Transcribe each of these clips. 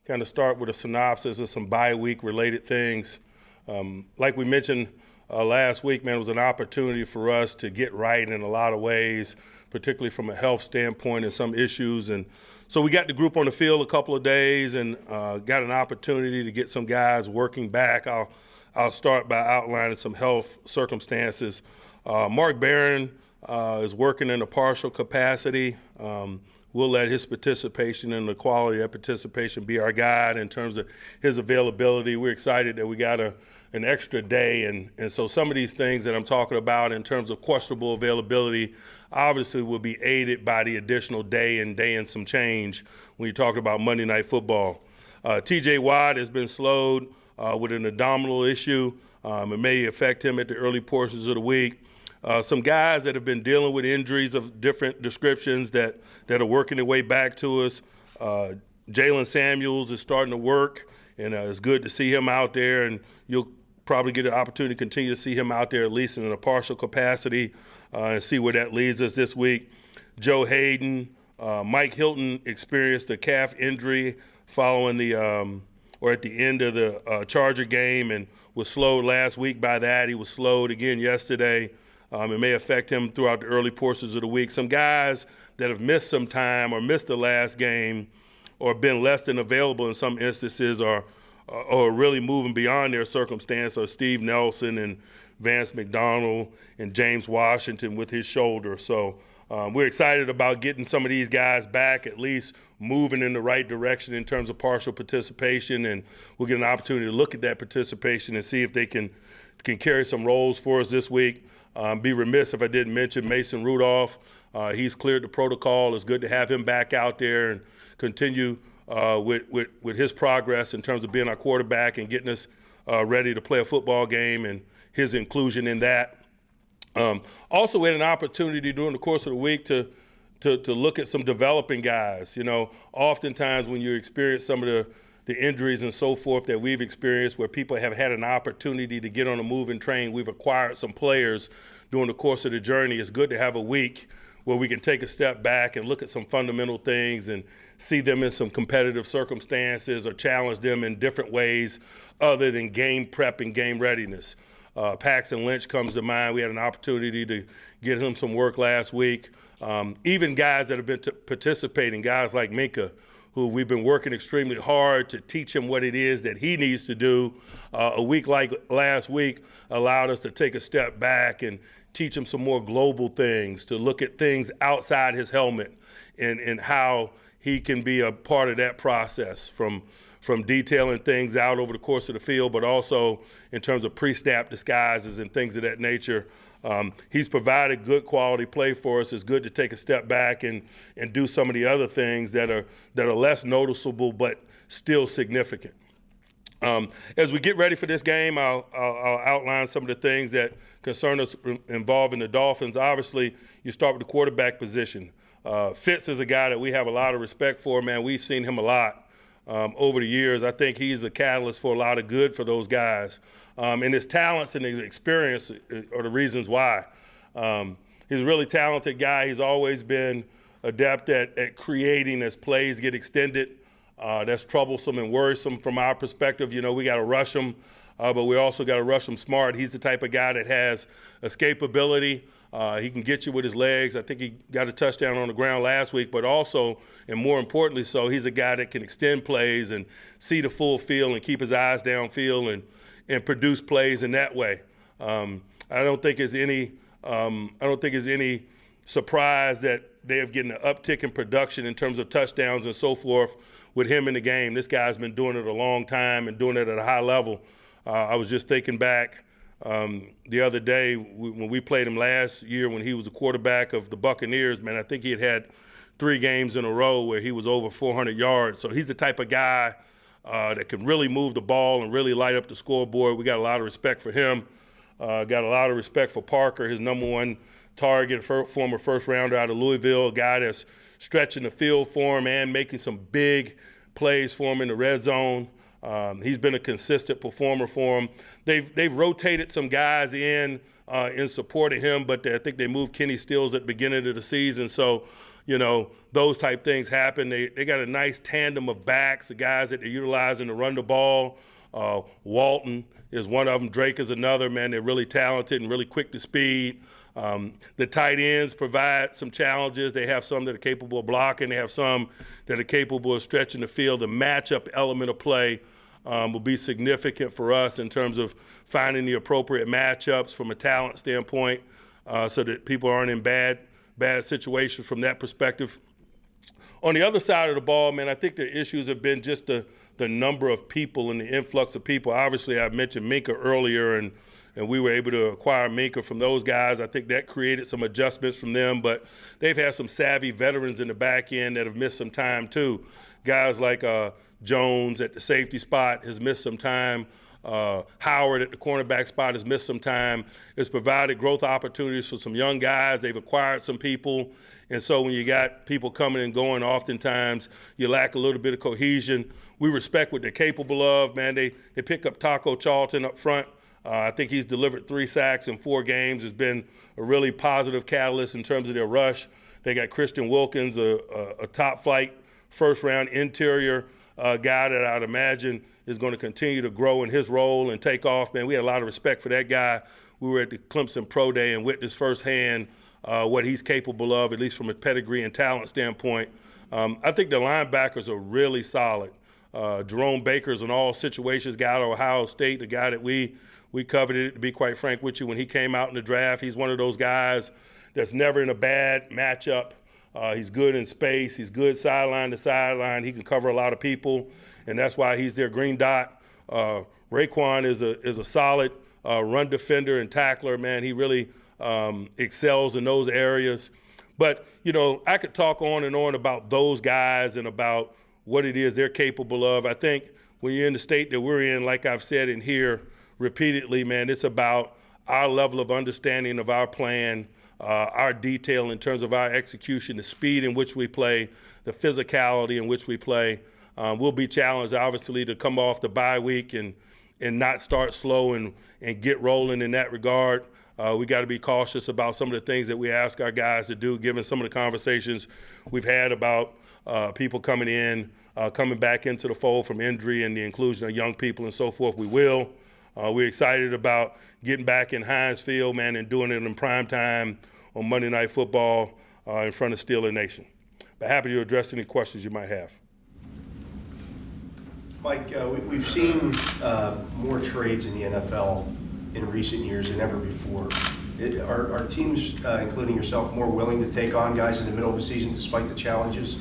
kind of start with a synopsis of some bye-week related things. Like we mentioned last week, man, it was an opportunity for us to get right in a lot of ways, particularly from a health standpoint and some issues. And so we got the group on the field a couple of days and got an opportunity to get some guys working back. I'll start by outlining some health circumstances. Mark Barron is working in a partial capacity. We'll let his participation and the quality of that participation be our guide in terms of his availability. We're excited that we got an extra day, and so some of these things that I'm talking about in terms of questionable availability obviously will be aided by the additional day and some change when you talk about Monday Night Football. TJ Watt has been slowed with an abdominal issue. It may affect him at the early portions of the week. Some guys that have been dealing with injuries of different descriptions that are working their way back to us. Jalen Samuels is starting to work, and it's good to see him out there, and you'll probably get an opportunity to continue to see him out there at least in a partial capacity and see where that leads us this week. Joe Hayden, Mike Hilton experienced a calf injury following or at the end of the Charger game and was slowed last week by that. He was slowed again yesterday. It may affect him throughout the early portions of the week. Some guys that have missed some time or missed the last game or been less than available in some instances or really moving beyond their circumstance are Steve Nelson and Vance McDonald and James Washington with his shoulder. So we're excited about getting some of these guys back, at least moving in the right direction in terms of partial participation, and we'll get an opportunity to look at that participation and see if they can carry some roles for us this week. Be remiss if I didn't mention Mason Rudolph. He's cleared the protocol. It's good to have him back out there and continue with his progress in terms of being our quarterback and getting us ready to play a football game and his inclusion in that. Also, we had an opportunity during the course of the week to look at some developing guys. You know, oftentimes when you experience some of the injuries and so forth that we've experienced where people have had an opportunity to get on a move and train, we've acquired some players during the course of the journey. It's good to have a week where we can take a step back and look at some fundamental things and see them in some competitive circumstances or challenge them in different ways other than game prep and game readiness. Paxton Lynch comes to mind. We had an opportunity to get him some work last week. Even guys that have been participating, guys like Minka, who we've been working extremely hard to teach him what it is that he needs to do. A week like last week allowed us to take a step back and teach him some more global things, to look at things outside his helmet and how he can be a part of that process from detailing things out over the course of the field, but also in terms of pre-snap disguises and things of that nature. He's provided good quality play for us. It's good to take a step back and do some of the other things that are less noticeable but still significant. As we get ready for this game, I'll outline some of the things that concern us involving the Dolphins. Obviously, you start with the quarterback position. Fitz is a guy that we have a lot of respect for, man. We've seen him a lot over the years. I think he's a catalyst for a lot of good for those guys. And his talents and his experience are the reasons why. He's a really talented guy. He's always been adept at creating as plays get extended. That's troublesome and worrisome from our perspective. You know, we got to rush him, but we also got to rush him smart. He's the type of guy that has escapability. He can get you with his legs. I think he got a touchdown on the ground last week, but also, and more importantly so, he's a guy that can extend plays and see the full field and keep his eyes downfield and produce plays in that way. I don't think it's any surprise that they have getting an uptick in production in terms of touchdowns and so forth with him in the game. This guy's been doing it a long time and doing it at a high level. I was just thinking back the other day when we played him last year when he was the quarterback of the Buccaneers, man, I think he had 3 games in a row where he was over 400 yards. So he's the type of guy that can really move the ball and really light up the scoreboard. We got a lot of respect for him. Got a lot of respect for Parker, his number one target, former first rounder out of Louisville, a guy that's stretching the field for him and making some big plays for him in the red zone. He's been a consistent performer for him. They've rotated some guys in support of him, but I think they moved Kenny Stills at the beginning of the season. So, those type things happen. They got a nice tandem of backs, the guys that they're utilizing to run the ball. Walton is one of them. Drake is another, man. They're really talented and really quick to speed. The tight ends provide some challenges. They have some that are capable of blocking. They have some that are capable of stretching the field. The matchup element of play will be significant for us in terms of finding the appropriate matchups from a talent standpoint so that people aren't in bad situations from that perspective. On the other side of the ball, man, I think the issues have been just the number of people and the influx of people. Obviously, I mentioned Minka earlier, and we were able to acquire Minka from those guys. I think that created some adjustments from them, but they've had some savvy veterans in the back end that have missed some time too. Guys like Jones at the safety spot has missed some time. Howard at the cornerback spot has missed some time. It's provided growth opportunities for some young guys. They've acquired some people. And so when you got people coming and going, oftentimes you lack a little bit of cohesion. We respect what they're capable of, man. They pick up Taco Charlton up front. I think he's delivered 3 sacks in 4 games. Has been a really positive catalyst in terms of their rush. They got Christian Wilkins, a top-flight first-round interior guy that I'd imagine is going to continue to grow in his role and take off. Man, we had a lot of respect for that guy. We were at the Clemson Pro Day and witnessed firsthand what he's capable of, at least from a pedigree and talent standpoint. I think the linebackers are really solid. Jerome Baker's an all-situations guy out of Ohio State, the guy that we coveted, to be quite frank with you, when he came out in the draft. He's one of those guys that's never in a bad matchup. He's good in space. He's good sideline to sideline. He can cover a lot of people, and that's why he's their green dot. Raekwon is a solid run defender and tackler, man. He really excels in those areas. But, I could talk on and on about those guys and about what it is they're capable of. I think when you're in the state that we're in, like I've said in here repeatedly, man, it's about our level of understanding of our plan, our detail in terms of our execution, the speed in which we play, the physicality in which we play. We'll be challenged, obviously, to come off the bye week and not start slow and get rolling in that regard. We got to be cautious about some of the things that we ask our guys to do, given some of the conversations we've had about people coming in, coming back into the fold from injury and the inclusion of young people and so forth. We will. We're excited about getting back in Heinz Field, man, and doing it in prime time on Monday Night Football in front of Steeler Nation. But happy to address any questions you might have. Mike, we've seen more trades in the NFL in recent years than ever before. Are teams, including yourself, more willing to take on guys in the middle of the season despite the challenges?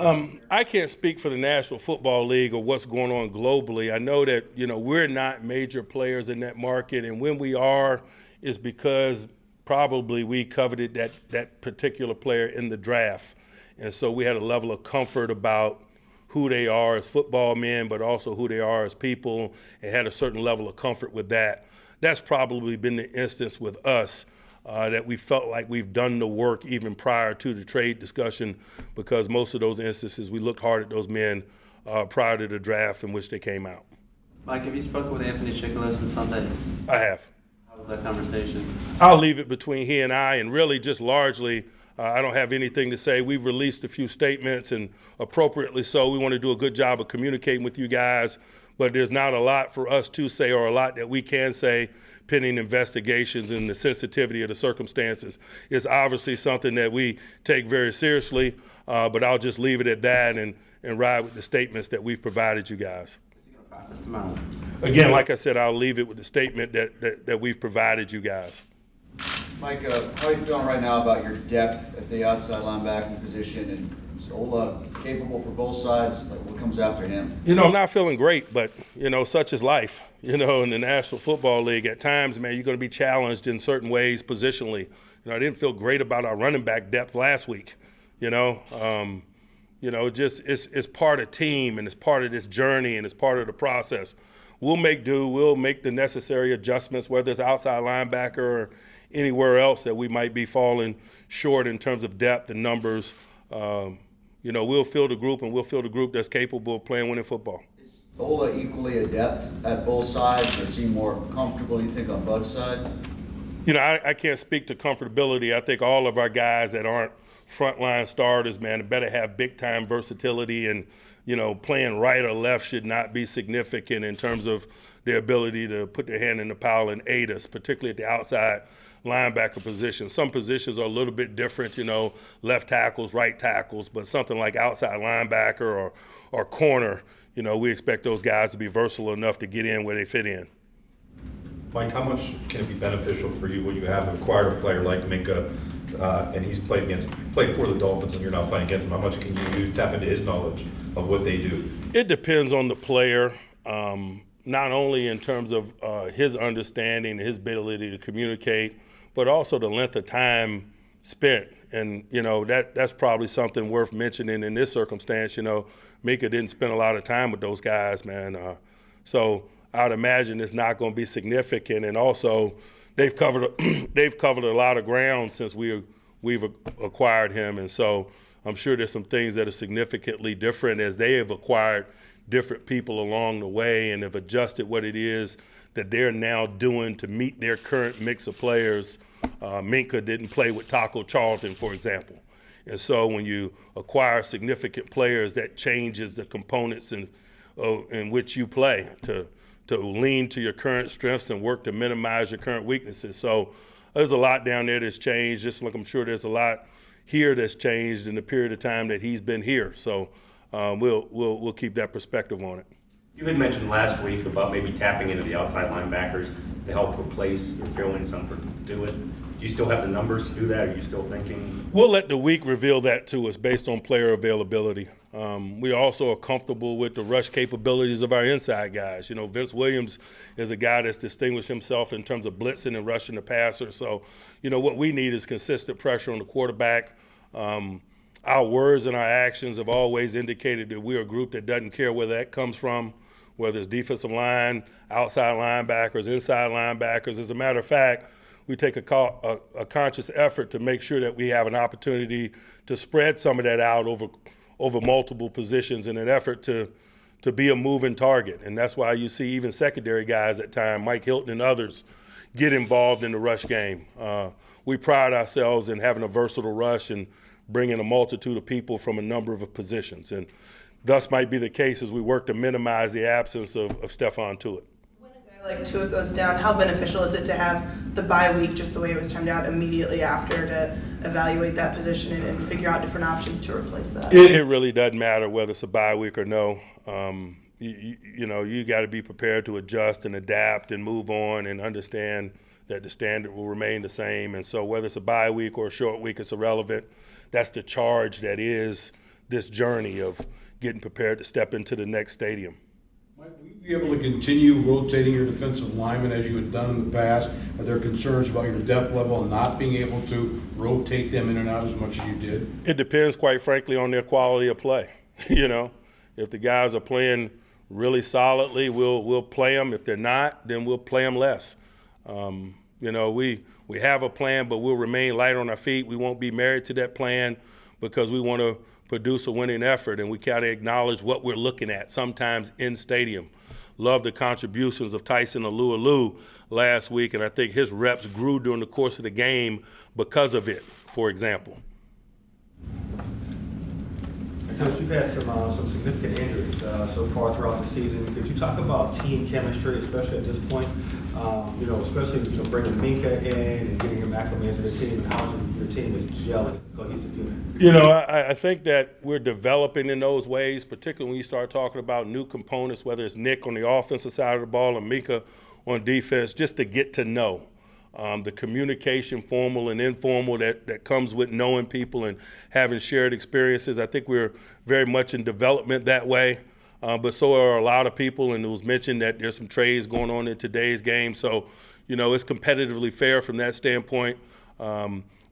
I can't speak for the National Football League or what's going on globally. I know that, we're not major players in that market, and when we are, it's because probably we coveted that particular player in the draft. And so we had a level of comfort about who they are as football men, but also who they are as people, and had a certain level of comfort with that. That's probably been the instance with us, that we felt like we've done the work even prior to the trade discussion, because most of those instances we looked hard at those men prior to the draft in which they came out. Mike, have you spoken with Anthony Chicola since Sunday? I have. How was that conversation? I'll leave it between he and I, and really just largely I don't have anything to say. We've released a few statements, and appropriately so. We want to do a good job of communicating with you guys, but there's not a lot for us to say or a lot that we can say pending investigations and the sensitivity of the circumstances. It's obviously something that we take very seriously, but I'll just leave it at that and ride with the statements that we've provided you guys. Is he going to practice tomorrow? Again, like I said, I'll leave it with the statement that we've provided you guys. Mike, how are you feeling right now about your depth at the outside linebacking position? And is Ola capable for both sides? Like, what comes after him? I'm not feeling great, but, such is life. In the National Football League, at times, man, you're going to be challenged in certain ways positionally. I didn't feel great about our running back depth last week. Just it's part of team, and it's part of this journey, and it's part of the process. We'll make do. We'll make the necessary adjustments, whether it's outside linebacker or anywhere else that we might be falling short in terms of depth and numbers. We'll fill the group, and we'll fill the group that's capable of playing winning football. Is Ola equally adept at both sides, or is he more comfortable, you think, on both sides? You know, I can't speak to comfortability. I think all of our guys that aren't frontline starters, man, better have big-time versatility, and, you know, playing right or left should not be significant in terms of their ability to put their hand in the pile and aid us, particularly at the outside linebacker position. Some positions are a little bit different, you know, left tackles, right tackles, but something like outside linebacker or corner, you know, we expect those guys to be versatile enough to get in where they fit in. Mike, how much can it be beneficial for you when you have acquired a player like Minka, and he's played for the Dolphins, and you're not playing against him? How much can you tap into his knowledge of what they do? It depends on the player, not only in terms of his understanding, his ability to communicate, but also the length of time spent. And, you know, that's probably something worth mentioning in this circumstance. You know, Minka didn't spend a lot of time with those guys, man. So I would imagine it's not going to be significant. And also, they've covered a lot of ground since we've acquired him. And so I'm sure there's some things that are significantly different as they have acquired different people along the way and have adjusted what it is that they're now doing to meet their current mix of players. Minka didn't play with Taco Charlton, for example. And so when you acquire significant players, that changes the components in which you play to lean to your current strengths and work to minimize your current weaknesses. So there's a lot down there that's changed, just like I'm sure there's a lot here that's changed in the period of time that he's been here. So we'll keep that perspective on it. You had mentioned last week about maybe tapping into the outside linebackers to help replace or fill in some do it. Do you still have the numbers to do that? Are you still thinking? We'll let the week reveal that to us based on player availability. We also are comfortable with the rush capabilities of our inside guys. You know, Vince Williams is a guy that's distinguished himself in terms of blitzing and rushing the passer. So, you know, what we need is consistent pressure on the quarterback. Our words and our actions have always indicated that we're a group that doesn't care where that comes from, whether it's defensive line, outside linebackers, inside linebackers. As a matter of fact, we take a conscious effort to make sure that we have an opportunity to spread some of that out over multiple positions in an effort to be a moving target. And that's why you see even secondary guys at times, Mike Hilton and others, get involved in the rush game. We pride ourselves in having a versatile rush and bringing a multitude of people from a number of positions. And thus might be the case as we work to minimize the absence of Stephon Tuitt. When a guy like Tuitt goes down, how beneficial is it to have the bye week, just the way it was timed out, immediately after to evaluate that position and figure out different options to replace that? It really doesn't matter whether it's a bye week or no. You know, you got to be prepared to adjust and adapt and move on and understand that the standard will remain the same. And so whether it's a bye week or a short week, it's irrelevant. That's the charge that is this journey of getting prepared to step into the next stadium. Might we be able to continue rotating your defensive linemen as you had done in the past? Are there concerns about your depth level and not being able to rotate them in and out as much as you did? It depends, quite frankly, on their quality of play. You know, if the guys are playing really solidly, we'll play them. If they're not, then we'll play them less. You know, we have a plan, but we'll remain light on our feet. We won't be married to that plan because we want to produce a winning effort, and we got to acknowledge what we're looking at, sometimes in stadium. Love the contributions of Tyson Alualu last week, and I think his reps grew during the course of the game because of it, for example. Coach, you've had some significant injuries so far throughout the season. Could you talk about team chemistry, especially at this point? You know, especially bringing Minka in and getting him acclimated to the team, and how your team is gelling as a cohesive unit. You know, I think that we're developing in those ways, particularly when you start talking about new components, whether it's Nick on the offensive side of the ball or Minka on defense, just to get to know. The communication, formal and informal, that comes with knowing people and having shared experiences. I think we're very much in development that way, but so are a lot of people, and it was mentioned that there's some trades going on in today's game. So, you know, it's competitively fair from that standpoint.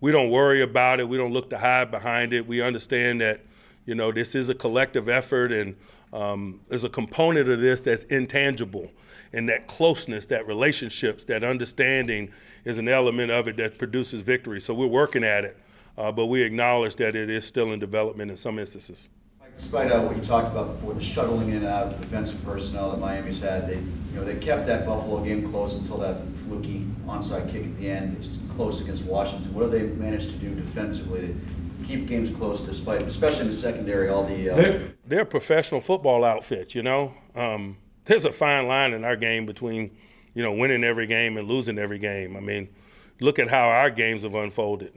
We don't worry about it. We don't look to hide behind it. We understand that, you know, this is a collective effort, and there's a component of this that's intangible. And that closeness, that relationships, that understanding is an element of it that produces victory. So we're working at it, but we acknowledge that it is still in development in some instances. Mike, Despite what you talked about before, the shuttling in and out of defensive personnel that Miami's had, they kept that Buffalo game close until that fluky onside kick at the end. It's close against Washington. What have they managed to do defensively to keep games close, despite, especially in the secondary, all the? They're a professional football outfit. There's a fine line in our game between winning every game and losing every game. I mean, look at how our games have unfolded.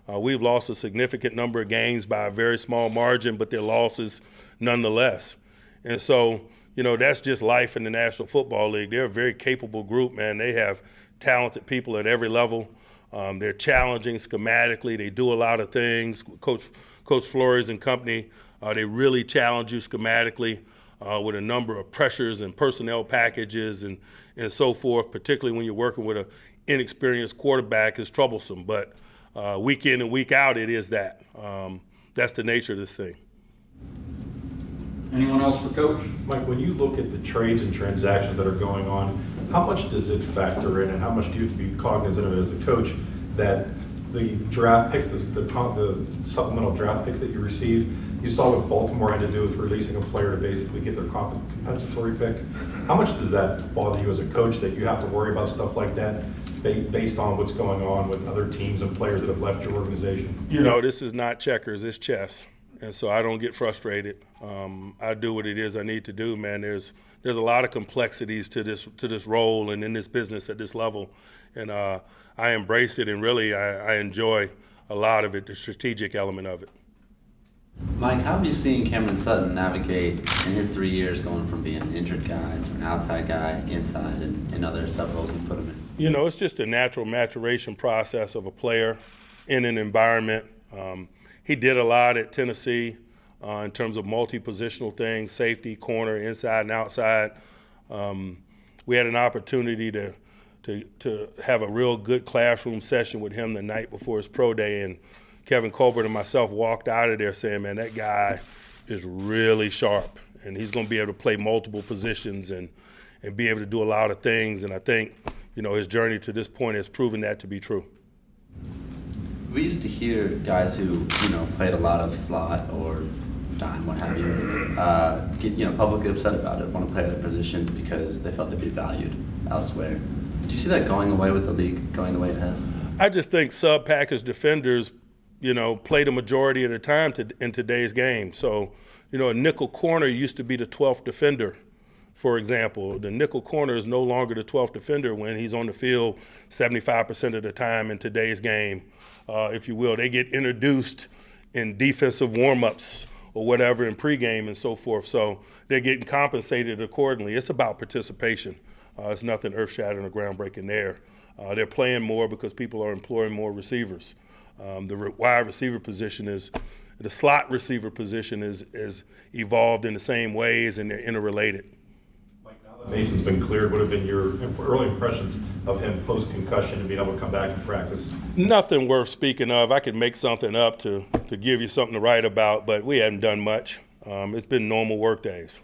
We've lost a significant number of games by a very small margin, but they're losses nonetheless. And so, that's just life in the National Football League. They're a very capable group, man. They have talented people at every level. They're challenging schematically. They do a lot of things. Coach Flores and company, they really challenge you schematically with a number of pressures and personnel packages and so forth, particularly when you're working with an inexperienced quarterback. Is troublesome. But week in and week out, it is that. That's the nature of this thing. Anyone else for Coach? Mike, when you look at the trades and transactions that are going on, how much does it factor in, and how much do you have to be cognizant of it as a coach that the draft picks, the supplemental draft picks that you received, you saw what Baltimore had to do with releasing a player to basically get their compensatory pick. How much does that bother you as a coach that you have to worry about stuff like that based on what's going on with other teams and players that have left your organization? This is not checkers, it's chess. And so I don't get frustrated. I do what it is I need to do, man. There's a lot of complexities to this role and in this business at this level. And I embrace it, and really I enjoy a lot of it, the strategic element of it. Mike, how have you seen Cameron Sutton navigate in his 3 years going from being an injured guy to an outside guy, inside, and other sub-roles you put him in? It's just a natural maturation process of a player in an environment. He did a lot at Tennessee in terms of multi-positional things, safety, corner, inside and outside. We had an opportunity to have a real good classroom session with him the night before his pro day, and Kevin Colbert and myself walked out of there saying, man, that guy is really sharp, and he's going to be able to play multiple positions and be able to do a lot of things. And I think, his journey to this point has proven that to be true. We used to hear guys who, played a lot of slot or dime, what have you, get, publicly upset about it, want to play other positions because they felt they'd be valued elsewhere. Do you see that going away with the league, going the way it has? I just think sub-package defenders, play the majority of the time in today's game. So, a nickel corner used to be the 12th defender, for example. The nickel corner is no longer the 12th defender when he's on the field 75% of the time in today's game, if you will. They get introduced in defensive warm-ups or whatever in pregame and so forth. So they're getting compensated accordingly. It's about participation. It's nothing earth-shattering or groundbreaking there. They're playing more because people are employing more receivers. The wide receiver position the slot receiver position is evolved in the same ways, and they're interrelated. Mike, now that Mason's been cleared, what have been your early impressions of him post-concussion and being able to come back and practice? Nothing worth speaking of. I could make something up to give you something to write about, but we haven't done much. It's been normal work days.